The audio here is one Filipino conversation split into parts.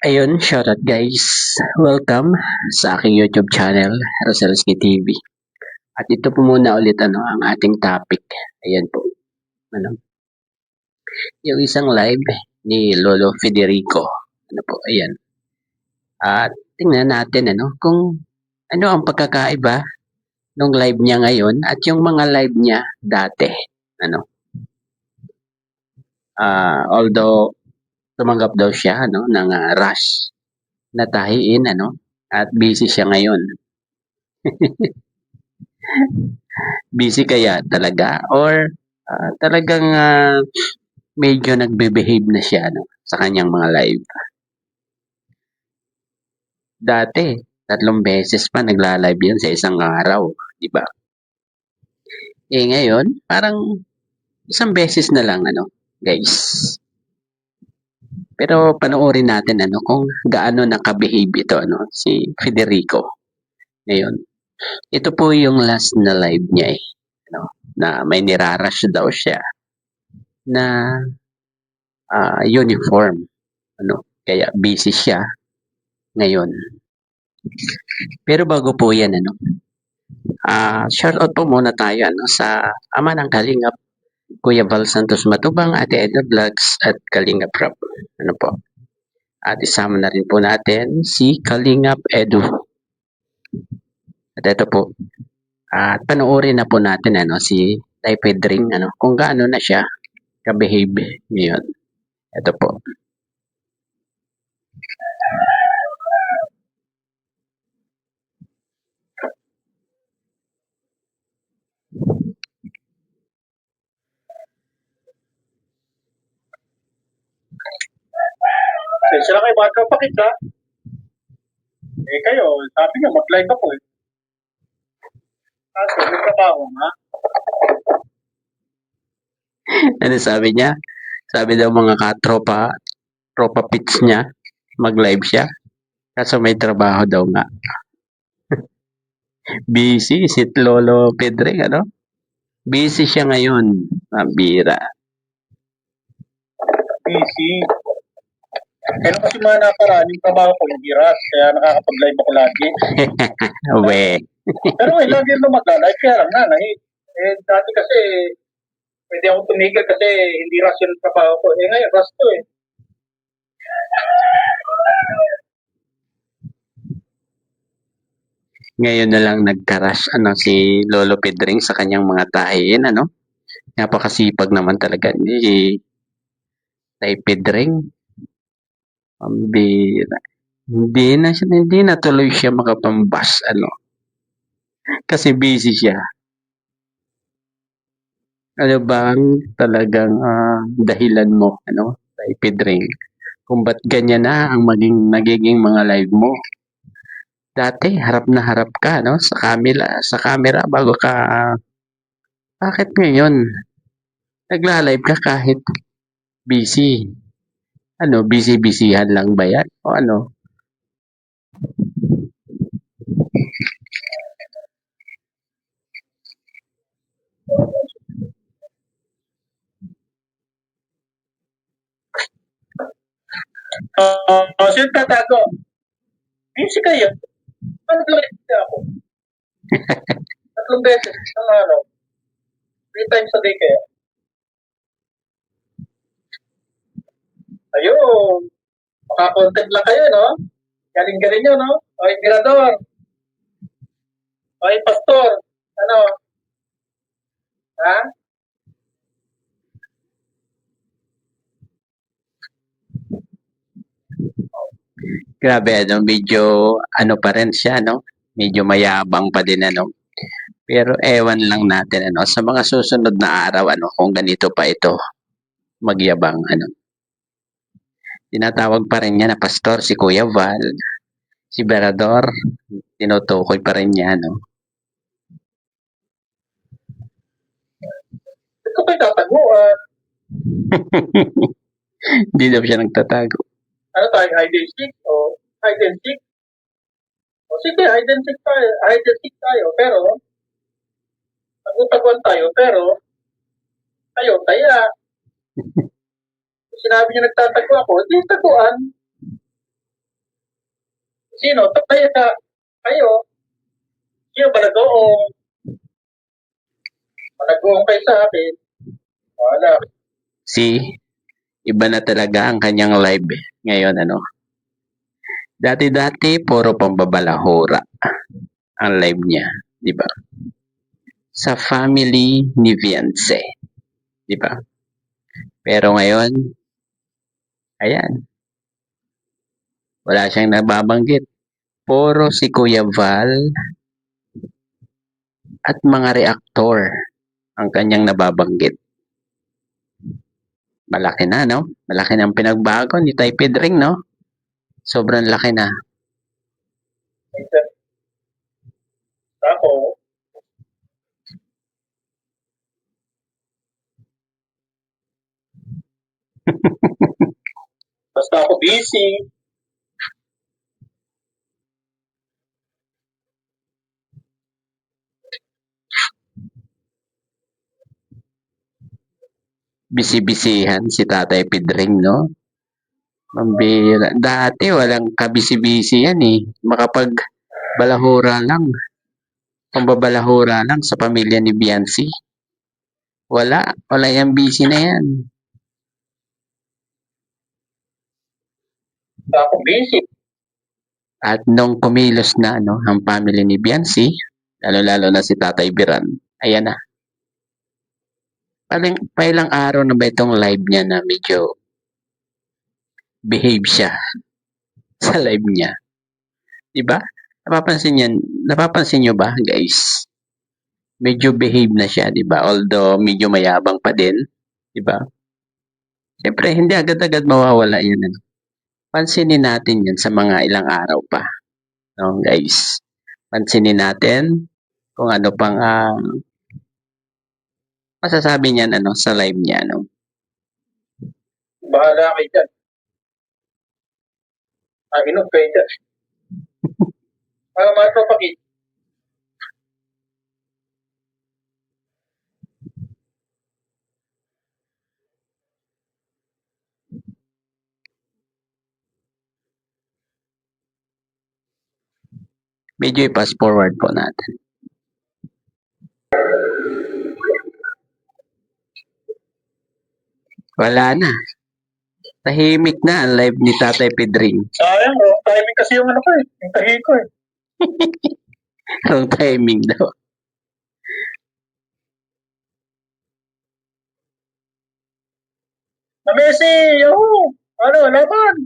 Ayun, shoutout guys. Welcome sa aking YouTube channel, Rosalski TV. At ito po muna ulit ang ating topic. Ayan po. Ano, yung isang live ni Lolo Federico. Ano po, ayan. At tingnan natin kung ano ang pagkakaiba nung live niya ngayon at yung mga live niya dati. Although tumanggap daw siya ng rush na tahiin at busy siya ngayon. Busy kaya talaga or talagang medyo nagbe-behave na siya sa kanyang mga live. Dati, 3 beses pa nagla-live yun sa isang araw, di ba? Ngayon, parang isang beses na lang guys. Pero panoorin natin kung gaano nakabehave ito si Federico. Ngayon, ito po yung last na live niya na may nirarush daw siya na uniform. Kaya busy siya ngayon. Pero bago po yan, shoutout po muna tayo sa ama ng Kalingap, Kuya Val Santos Matubang, Ate Edna Vlogs at Kalingap Rob. Po. At isama na rin po natin si Kalingap Edu. At ito po. At panoorin na po natin si Taipedring kung gaano na siya ka-behave ngayon. Ito po. Sila kayo, baka pakita. Kayo, sabi niyo, mag-live ako eh. Kaso, may trabaho nga. Ano sabi niya? Sabi daw mga tropa pits niya, mag-live siya. Kaso may trabaho daw nga. Busy si Lolo Pedring, Busy siya ngayon. Bira. Busy. Kaya kasi mga nakaraan, yung trabaho ko, biras. Kaya nakakapag-live ako lagi. We. Pero lagi rin mag-live. Kaya lang na, dati kasi, pwede ako tumigil kasi hindi rush yung trabaho ko. Ngayon, rush to eh. Ngayon na lang nagka-rush si Lolo Pedring sa kanyang mga tahiin, Napakasipag naman talaga ni Pedring. Pambira. Hindi na tuloy siya makapambas, Kasi busy siya. Ano bang talagang dahilan mo, Pedring? Kung ba't ganyan na ang nagiging mga live mo? Dati, harap na harap ka, sa camera bago ka, bakit ngayon? Nagla-live ka kahit busy. Busy-busyhan lang ba yan? O ano? Sino tatago? Busy kayo. Ano gawin ako? 3 beses. 3 times a day kaya. Ayun. Makakontent lang kayo, no? Galing-galing nyo, no? Okay, Mirador. Okay, Pastor. Ano? Ha? Grabe, medyo pa rin siya, Medyo mayabang pa din, Pero ewan lang natin, sa mga susunod na araw, kung ganito pa ito, magyabang, Tinatawag pa rin niya na pastor si Kuya Val, si Berador, tinutukoy pa rin niya, Ito ko'y tataguan. Hindi daw siya nagtatago. Ano tayo, hide and seek? O hide and seek? O sige, hide and seek tayo. Hide and seek tayo. Pero, nagtataguan tayo. Pero, tayo, kaya, sinabi niya nagtatago ako, hindi taguan. Sino? Tayo sa kayo. Sino balagoong? Balagoong kayo sa akin. Wala. Iba na talaga ang kanyang live ngayon, ano. Dati-dati, puro pambabalahura ang live niya, di ba? Sa family ni Viance, di ba? Pero ngayon, ayan, wala siyang nababanggit. Puro si Kuya Val at mga reaktor ang kanyang nababanggit. Malaki na, no? Malaki na ang pinagbago ni Tay Pedring, no? Sobrang laki na. Ako, basta ako busy. Bisi-bisihan si Tatay Pedring, no? Mambira. Dati walang kabisi-bisi yan eh. Makapagbalahura lang. Pambabalahura lang sa pamilya ni Biancy. Wala yung busy na yan. Basta ako busy. At nung kumilos na ano, ang family ni Biancy, lalo-lalo na si Tatay Biran, ayan na. Pailang araw na ba itong live niya na medyo behave siya sa live niya? Diba? Napapansin niyo ba, guys? Medyo behave na siya, diba? Although medyo mayabang pa din, diba? Siyempre, hindi agad-agad mawawala yan. Ano? Pansinin natin yan sa mga ilang araw pa. No, guys? Pansinin natin kung ano pang masasabi niyan ano, sa live niya. No? Bahala kayo dyan. Inom kayo dyan. Para matapakit. Medyo i-pass forward po natin. Wala na. Tahimik na ang live ni Tatay Pedring. Sayang, timing kasi yung ano ko eh. Yung tahi ko eh. Wrong timing daw. Na Messi! Yahoo! Ano, laban!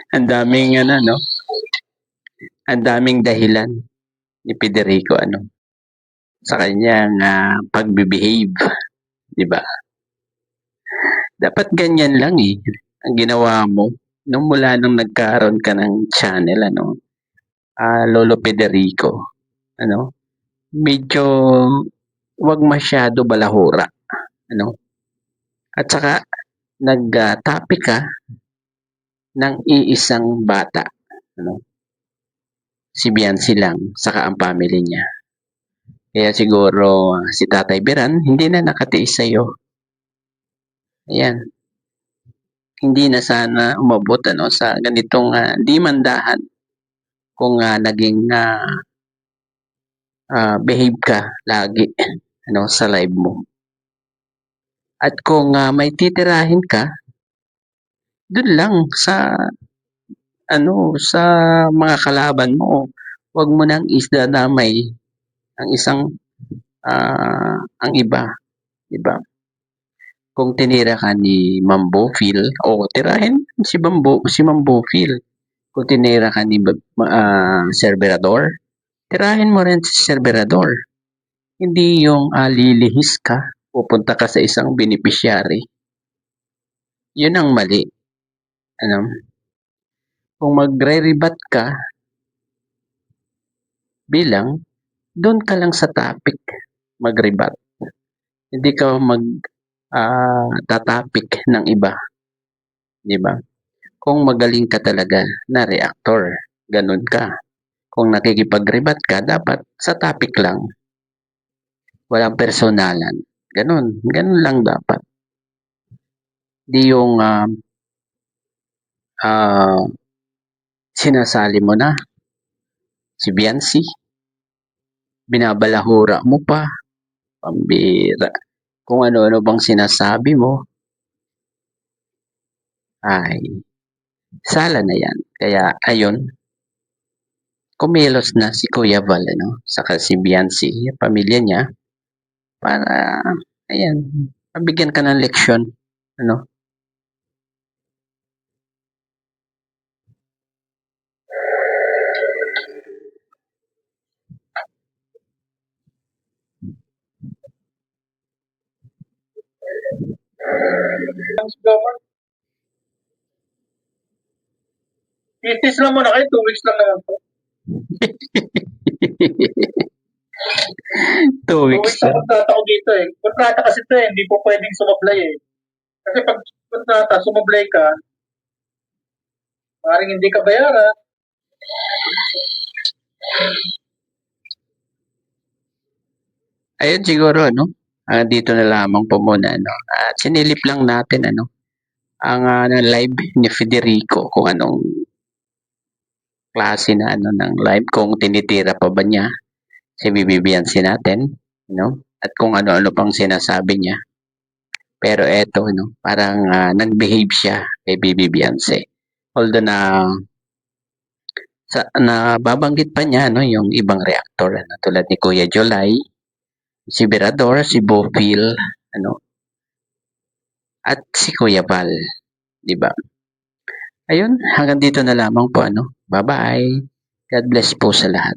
Ang daming ano, no? Ang daming dahilan ni Federico ano sa kanyang pagbe-behave, 'di ba? Dapat ganyan lang eh ang ginawa mo nung mula nung nagkaroon ka ng channel ano, Lolo Federico, ano? Medyo wag masyado balahura, ano? At saka nag-topic ka ng iisang bata, ano? Si Biancy lang, saka ang family niya. Kaya siguro si Tatay Biran hindi na nakatiis sa'yo. Ayan. Hindi na sana umabot ano, sa ganitong limandahan kung naging behave ka lagi ano, sa live mo. At kung may titirahin ka, dun lang sa ano sa mga kalaban mo. Huwag mo nang isdadamay ang isang ang iba, 'di ba? Kung tinira ka ni Ma'am Bofil, o tirahin si Ma'am Bofil. Kung tinira ka ni Sir Berador, tirahin mo rin si Sir Berador. Hindi yung lilihis ka, pupunta ka sa isang beneficiary. Yun ang mali. Ano? Kung magre-rebat ka, bilang, doon ka lang sa topic mag-rebat. Hindi ka tatapik ng iba. Di ba? Kung magaling ka talaga na reactor, ganun ka. Kung nakikipag-rebat ka, dapat sa topic lang. Walang personalan. Ganun. Ganun lang dapat. Di yung sinasali mo na si Biancy, binabalahura mo pa, pambira. Kung ano-ano bang sinasabi mo, ay sala na yan. Kaya ayun, kumilos na si Kuya Val, ano, saka si Biancy, yung pamilya niya, para, ayan, mabigyan ka ng leksyon, ano. Ang government, itis lang muna kayo, 2 weeks lang naman po. 2 2 weeks weeks ang na. kontrata ko dito eh. Kontrata kasi ito eh, hindi po pwedeng sumablay eh. Kasi pag kontrata, sumablay ka, maaaring hindi ka bayaran. Ayun siguro, ano, dito na lamang po muna, ano. At sinilip lang natin, ano, ang live ni Federico, kung anong klase na ano ng live, kung tinitira pa ba niya si Bibiansi natin, no? At kung ano-ano pang sinasabi niya. Pero eto, no, parang nag-behave siya kay Bibiansi. Although nababanggit pa niya, no, yung ibang reactor, ano, tulad ni Kuya Jolay, si Berador, si Bofil, ano, at si Kuya Val, di ba? Ayun, hanggang dito na lamang po, ano. Bye-bye. God bless po sa lahat.